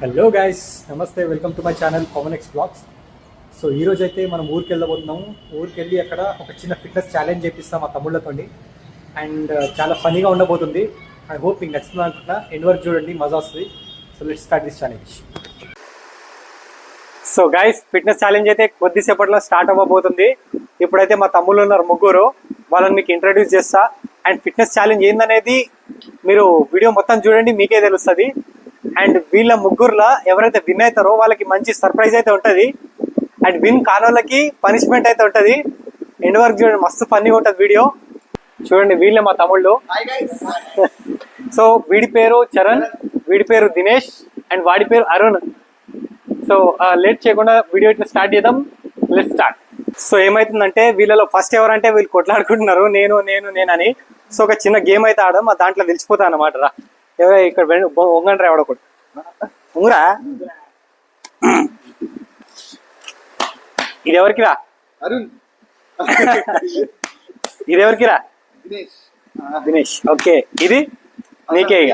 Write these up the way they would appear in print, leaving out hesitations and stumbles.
Hello guys, నమస్తే. Welcome to my channel Pavan X blogs. So ఈరోజు అయితే మనం ఊరికి వెళ్ళబోతున్నాము. ఊరికి వెళ్ళి అక్కడ ఒక చిన్న ఫిట్నెస్ ఛాలెంజ్ చేపిస్తాం మా తమ్ముళ్ళతోండి. అండ్ చాలా ఫనీగా ఉండబోతుంది. ఐ హోప్ మీకు నచ్చుతుంది అనుకుంటున్నా. ఎండ్ వరకు చూడండి, మజా వస్తుంది. So let's start this challenge. So guys, fitness challenge అయితే కొద్దిసేపట్లో స్టార్ట్ అవ్వబోతుంది. ఇప్పుడైతే మా తమ్ముళ్ళు ఉన్నారు ముగ్గురు, వాళ్ళని మీకు ఇంట్రడ్యూస్ చేస్తా. అండ్ ఫిట్నెస్ ఛాలెంజ్ ఏందనేది మీరు వీడియో మొత్తం చూడండి, మీకే తెలుస్తుంది. అండ్ వీళ్ళ ముగ్గురులో ఎవరైతే విన్ అవుతారో వాళ్ళకి మంచి సర్ప్రైజ్ అయితే ఉంటుంది. అండ్ విన్ కాని వాళ్ళకి పనిష్మెంట్ అయితే ఉంటుంది. ఎండ్ వరకు చూడండి, మస్తు ఫన్నీగా ఉంటుంది వీడియో. చూడండి, వీళ్ళే మా తమ్ముళ్ళు. సో వీడి పేరు చరణ్, వీడి పేరు దినేష్, అండ్ వాడి పేరు అరుణ్. సో లేట్ చేయకుండా వీడియో ఇట్లా స్టార్ట్ చేద్దాం. Let's start. సో ఏమైతుందంటే వీళ్ళలో ఫస్ట్ ఎవరంటే వీళ్ళు కొట్లాడుకుంటున్నారు, నేను నేను నేను అని. సో ఒక చిన్న గేమ్ అయితే ఆడడం, దాంట్లో తెలిసిపోతా అన్నమాట. రా ఇక్కడ ఒంగండి రా, ఎవడొకటి ఉంగురా. ఇది ఎవరికి రా? అరుణ్. ఇది ఎవరికి రా? దినేష్. ఓకే, ఇది నీకే ఇక.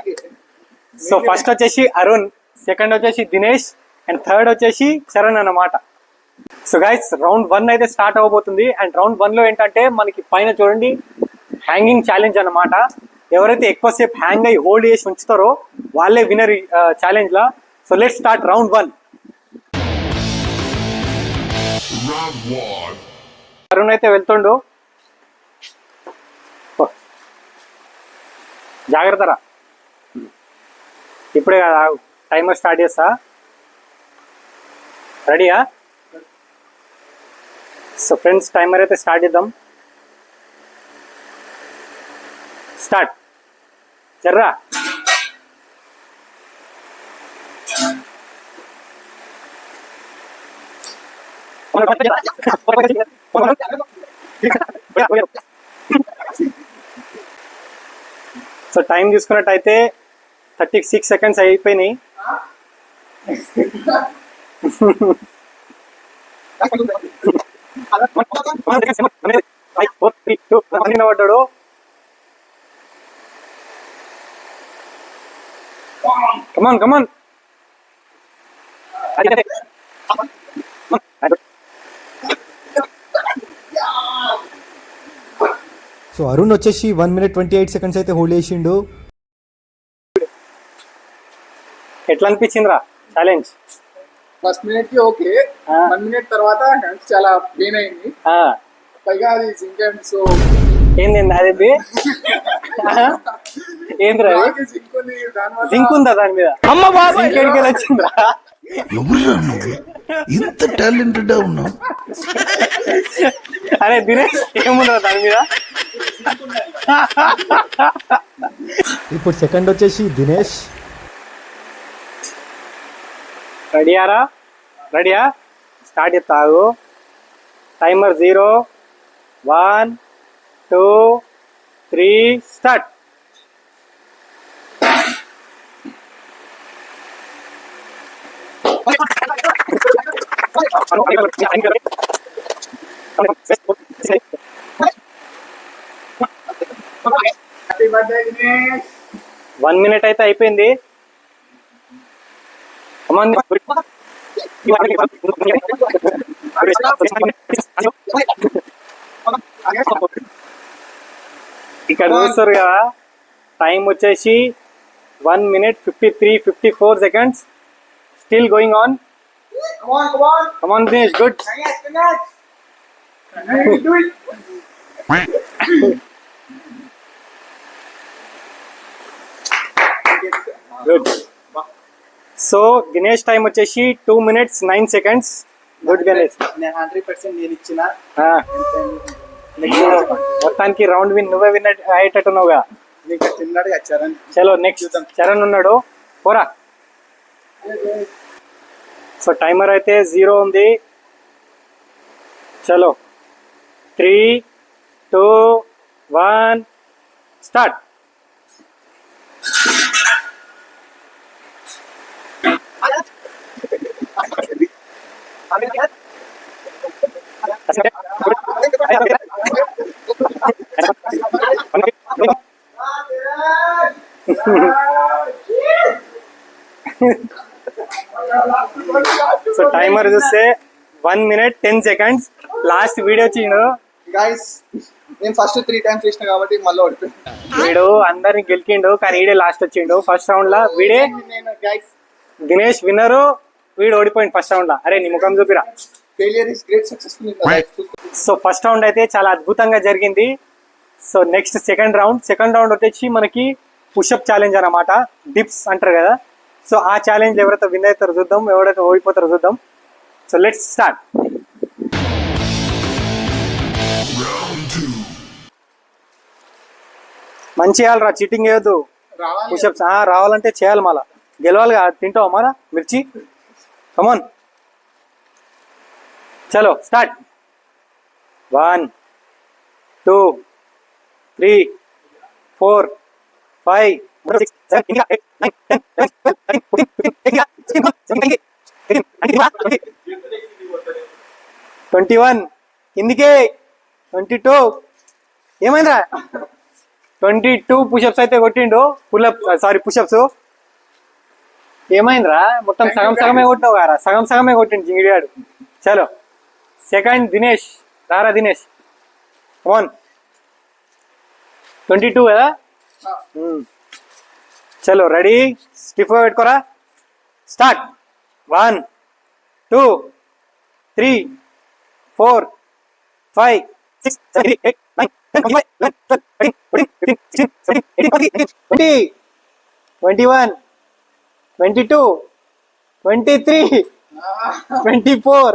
సో ఫస్ట్ వచ్చేసి అరుణ్, సెకండ్ వచ్చేసి దినేష్, అండ్ థర్డ్ వచ్చేసి చరణ్ అన్నమాట. సో గైస్, రౌండ్ 1 అయితే స్టార్ట్ అవ్వబోతుంది. అండ్ రౌండ్ 1 లో ఏంటంటే మనకి పైన చూడండి హ్యాంగింగ్ ఛాలెంజ్ అన్నమాట. ఎవరైతే ఎక్కువసేపు హ్యాంగ్ అయ్యి హోల్డ్ చేసి ఉంచుతారో వాళ్ళే వినర్ ఛాలెంజ్ లా. So let start round 1. Arun అయితే వెళ్తుండు, జాగ్రత్త రా. ఇప్పుడే కదా టైమర్ స్టార్ట్ చేస్తా. రెడీయా? సో ఫ్రెండ్స్, టైమర్ అయితే స్టార్ట్ చేద్దాం. స్టార్ట్. జర్రా. సో టైం చూసుకున్నట్టయితే 36 సెకండ్స్ అయిపోయినాయి. పడ్డాడు. కమాన్ కమాన్. సో అరుణ్ వచ్చేసి 1 minute 28 seconds అయితే హోల్డ్ చేసిండు. ఎట్లా అనిపించిందిరా ఛాలెంజ్? ఫస్ట్ మినిట్ కి ఓకే, 1 minute తర్వాత హ్యాండ్స్ చాలా పెయిన్ అయింది. పైగా అది జింక్. సో ఏంది అది? ఏంద్రా జింక్ ఉందా దాని మీద? వచ్చిందా? ఇంత టాలెంటెడ్ ఉన్నావు. అరే దినేష్, ఏముందా దాని మీద? ఇప్పుడు సెకండ్ వచ్చేసి దినేష్. రెడీయారా? రెడీయా? స్టార్ట్ చేస్తావు. Timer 0, 1, 2, 3 start. Happy birthday Dinesh. 1 minute అయితే అయిపోయింది. ఇక్కడ చూస్తారు కదా, టైం వచ్చేసి 1 minute 53-54 seconds. Still going on. Come on Dinesh, good. Good. So Dinesh time వచ్చేసి 2 minutes 9 seconds. గుడ్ గణేష్. 100% నేను ఇచ్చిన. మొత్తానికి రౌండ్ విన్ నువ్వే విన్ అయ్యేటట్టున్నావుగా. నీకు చిన్నగా చరణ్. చలో నెక్స్ట్ చరణ్ ఉన్నాడు, పోరా. సో టైమర్ అయితే 0 ఉంది. చలో 3, 2, 1 స్టార్ట్. సో టైమర్ చూస్తే 1 minute 10 seconds లాస్ట్ వీడియో వచ్చిండు. గైస్ నేను ఫస్ట్ 3 times చేసిన కాబట్టి మళ్ళీ ఓడిపోయాను. వీడు అందరిని గెలికిండు కానీ వీడే లాస్ట్ వచ్చిండు. ఫస్ట్ రౌండ్ లా వీడే నేను గైస్ దినేష్ విన్నరు, వీడు ఓడిపోయింది ఫస్ట్ రౌండ్ లా. అరే నీ ముఖం చూపిరా. Failure is great successful in life. So first round అయితే చాలా అద్భుతంగా జరిగింది. సో నెక్స్ట్ సెకండ్ రౌండ్ వచ్చేసి మనకి పుషప్ ఛాలెంజ్ అన్నమాట. డిప్స్ అంటారు కదా. సో ఆ ఛాలెంజ్ ఎవరైతే విన్ అవుతారో చూద్దాం, ఎవరైతే ఓడిపోతారో చూద్దాం. So let's start. మంచి చేయాలరా, చీటింగ్ చేయొద్దు. రావాలి పుషప్స్ రావాలంటే చేయాలి, మళ్ళా గెలవాలి. తింటావా మరా మిర్చి? కమాన్, చలో స్టార్ట్. 1 2 3 4 5 6 7 8 9 10 11 21 కిందికి 22 ఏమైందిరా? 22 పుషప్స్ అయితే కొట్టిండు. పుషప్స్ ఏమైందిరా? మొత్తం సగమే కొట్టినావు కదా. సగమే కొట్టిండు జింగిడియాడు. చలో సెకండ్ దినేష్. రారా దినేష్, కమాన్. 22 కదా. చలో రెడీ, స్టిఫ్ పెట్టుకోరా. స్టార్ట్. 1 2 3 4 5 6 7 8 9 10 11 12 13 14 15 16 17 18 19 20 21 22 23 24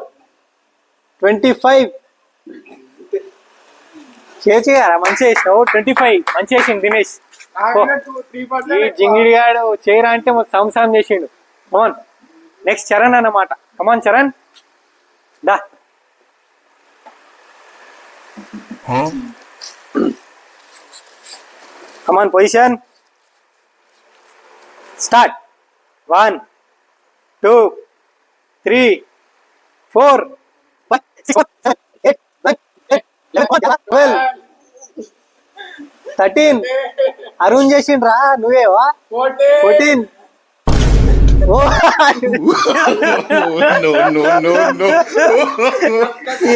25 చేయరా. మంచి చేసినావు. 25 మంచి చేసిండు దినేష్. ఈ జింగిడి గాడు చేయరా అంటే సంసారం చేసిండు. కమాన్, నెక్స్ట్ చరణ్ అన్నమాట. కమాన్ చరణ్, దా. కమాన్, పొజిషన్ స్టార్ట్. 1 2 3 4 5 6 7 8 9 10 11 12 13 అరుణ్ చేసిండ్రా. నువ్వేవా? 14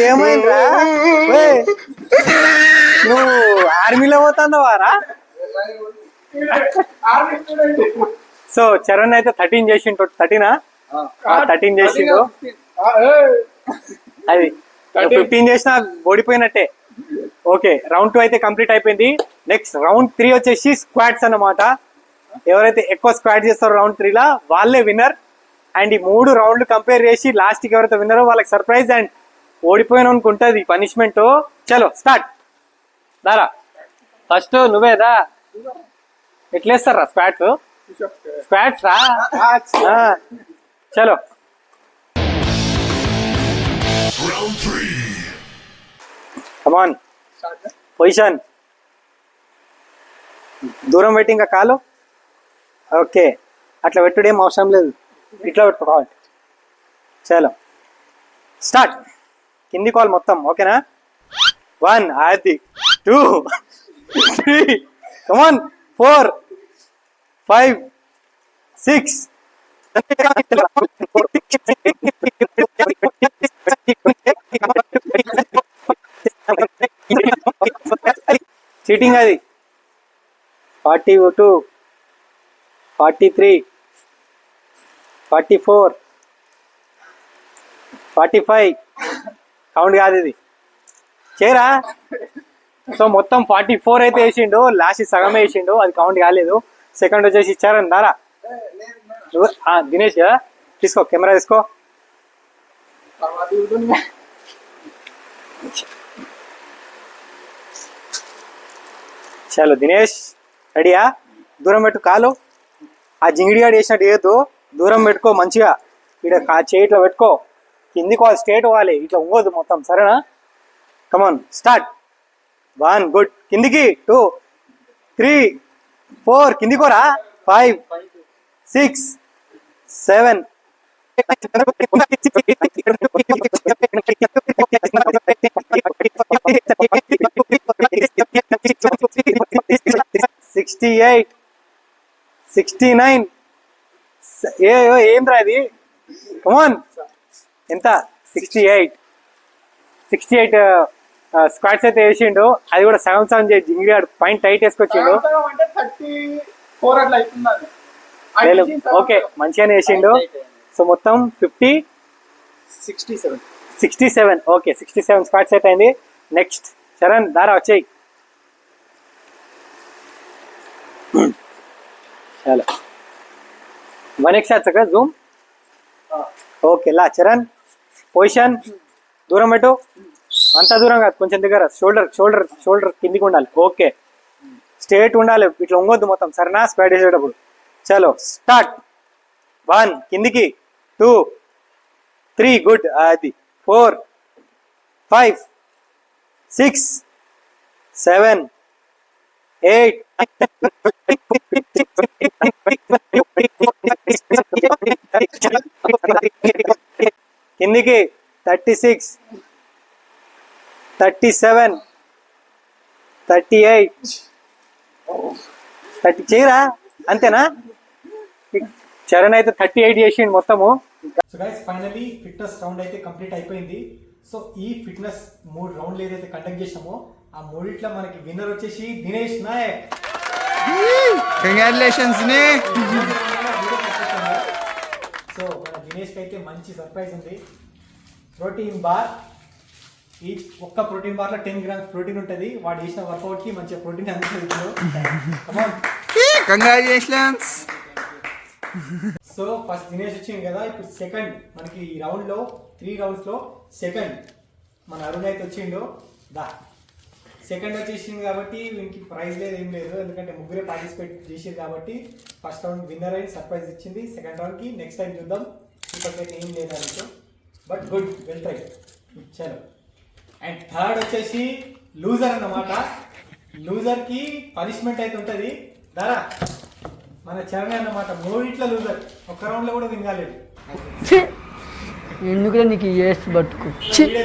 ఏమైందిరా? నువ్వు ఆర్మీలో పోతున్నావారా? సో చరణ్ అయితే 13 చేసిండు. 13 చేసిండు. అది 15 చేసినా ఓడిపోయినట్టే. ఓకే, రౌండ్ 2 అయితే కంప్లీట్ అయిపోయింది. నెక్స్ట్ రౌండ్ 3 వచ్చేసి స్క్వాడ్స్ అన్నమాట. ఎవరైతే ఎక్కువ స్క్వాడ్ చేస్తారో రౌండ్ 3 లా వాళ్ళే విన్నర్. అండ్ ఈ 3 రౌండ్లు కంపేర్ చేసి లాస్ట్ కి ఎవరైతే విన్నరో వాళ్ళకి సర్ప్రైజ్ అండ్ ఓడిపోయిన ఉంటుంది పనిష్మెంట్. చలో స్టార్ట్. దారా ఫస్ట్ నువ్వేదా? ఎట్లేస్తారా స్క్వాడ్స్ రా. చలో కమాన్, పొజిషన్. దూరం పెట్టి ఇంకా కాలు. ఓకే, అట్లా పెట్టుడు ఏం అవసరం లేదు, ఇట్లా పెట్టుకోవాలి. చలో స్టార్ట్. కింది కాల్ మొత్తం. ఓకేనా? 1 అది 2 3 కమాన్ 4 5 6 చీటింగ్ అది. 42 43 44 45 కౌంట్ కాదు ఇది. చేయరా. సో మొత్తం 44 అయితే వేసిండు. లాస్ట్ సగమే వేసిండు, అది కౌంట్ కాలేదు. సెకండ్ వచ్చేసి ఇచ్చారని దారా. దినేష్ తీసుకో, కెమెరా తీసుకో. చలో దినేష్ రెడీయా? దూరం పెట్టు కాలు. ఆ జింగిడిగాడు వేసినట్టు వేయద్దు, దూరం పెట్టుకో మంచిగా. ఇక్కడ చేయి ఇట్లా పెట్టుకో, కిందికి వాళ్ళు స్ట్రేట్ పోవాలి, ఇట్లా ఉంగోదు మొత్తం. సరేనా? Come on start. 1 గుడ్. కిందికి 2 3 4 కిందికోరా. 5 6 7 68 69 ఏంద్రా ఇది? కమాన్ ఎంత 68 స్క్వాట్స్ అయితే వేసిండు. అది కూడా సగం చేసి జింగిరి ఆడు పైన టైట్ వేసుకొచ్చిండు. అంటే 34 అట్లా అవుతుంది. ఓకే మంచిగానే వేసిండు. సో మొత్తం 67. ఓకే 67 స్క్వాట్స్ అయితే అయింది. నెక్స్ట్ చరణ్ దారా వచ్చేయి. చలో 1x కదా జూమ్. ఓకే లా చరణ్ పొజిషన్ దూరం పెట్టు. అంత దూరం కాదు, కొంచెం దగ్గర. షోల్డర్ కిందికి ఉండాలి. ఓకే స్ట్రేట్ ఉండాలి, ఇట్లా ఉంగొద్దు మొత్తం. సరేనా స్క్వాట్ చేసేటప్పుడు. చలో స్టార్ట్. 1 కిందికి, 2 3 గుడ్, అది 4 5 6 7 8 కిందికి 36 37 38 30 చేయరా అంతేనా. చరణ్ అయితే 38 చేసిండు మొత్తము. So guys finally fitness round అయితే కంప్లీట్ అయిపోయింది. సో ఈ ఫిట్నెస్ 3 రౌండ్లు ఏదైతే కండక్ట్ చేసామో ఆ 3 మనకి విన్నర్ వచ్చేసి దినేష్ నాయక్. కంగ్రాచులేషన్స్ ని. సో మన దినేష్కి అయితే మంచి సర్ప్రైజ్ ఉంది. Protein bar. ఈ ఒక్క ప్రోటీన్ బార్లో 10 గ్రామ్స్ ప్రోటీన్ ఉంటుంది. వాడు చేసిన వర్కౌట్కి మంచిగా ప్రోటీన్ అందుతుంది. కంగ్రాచులేషన్స్. సో ఫస్ట్ దినేష్ వచ్చింది కదా, ఇప్పుడు సెకండ్ మనకి ఈ రౌండ్లో 3 రౌండ్స్లో సెకండ్ మన అరుణ్ అయితే వచ్చిండు. సెకండ్ వచ్చేసింది కాబట్టి వీనికి ప్రైజ్ లేదు, ఏం లేదు. ఎందుకంటే ముగ్గురే పార్టిసిపేట్ చేసారు కాబట్టి ఫస్ట్ రౌండ్ విన్నర్ అయింది, సర్ప్రైజ్ ఇచ్చింది. సెకండ్ రౌండ్కి నెక్స్ట్ టైం చూద్దాం. ఇప్పటికైతే ఏం లేదు అనుకో, బట్ గుడ్, వెల్ ట్రై. చలో. అండ్ థర్డ్ వచ్చేసి లూజర్ అన్నమాట. లూజర్కి పనిష్మెంట్ అయితే ఉంటుంది. దారా మన చరణ్ అన్నమాట 3 లూజర్. ఒక్క రౌండ్లో కూడా విన్ కాలేదు. ఎందుకు నీకు చేసి బతుకు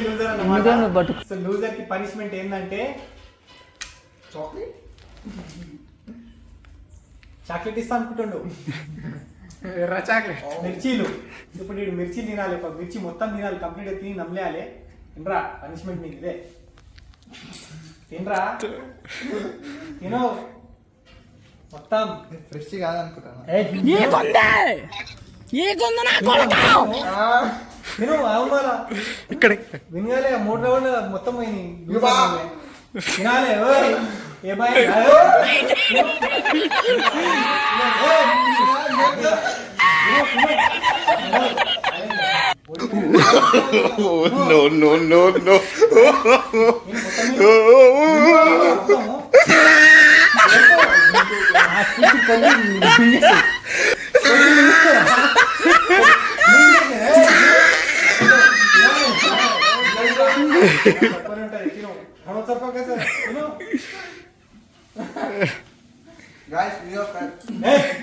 లూజర్ అన్నమాట. సో లూజర్కి పనిష్మెంట్ ఏంటంటే చాక్లెట్ ఇస్తా అనుకుంటుండు. మిర్చీలు. ఇప్పుడు వీడు మిర్చి తినాలి, ఒక మిర్చి మొత్తం తినాలి, కంప్లీట్ తిని నమ్మలేయాలి. తినరా, పనిష్మెంట్ నీకు ఇదే. తినరా, తినో మొత్తం. ఫ్రెష్ కాదనుకుంటాను. తిను అవునా ఇక్కడ వినగాలే. 3 రౌండ్లు మొత్తం పోయినాయి. తినాలి. ఏ బాయ్ No.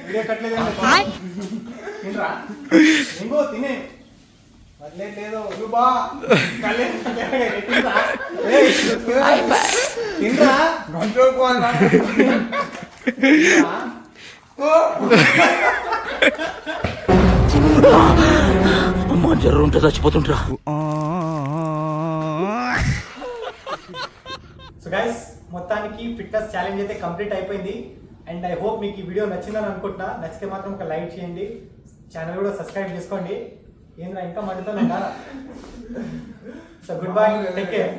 వీడియో కట్టలేదండి. తినరా, ఇంకో తినే వదిలేదు. తినరా అమ్మా జ్వరం ఉంటే చచ్చిపోతుంటా. సో గైస్ మొత్తానికి ఫిట్నెస్ ఛాలెంజ్ అయితే కంప్లీట్ అయిపోయింది. అండ్ ఐ హోప్ మీకు ఈ వీడియో నచ్చిందని అనుకుంటున్నా. నచ్చితే మాత్రం ఒక లైక్ చేయండి, ఛానల్ కూడా సబ్స్క్రైబ్ చేసుకోండి. ఏంద్రా ఇంకా మండుతాను. So goodbye, take care.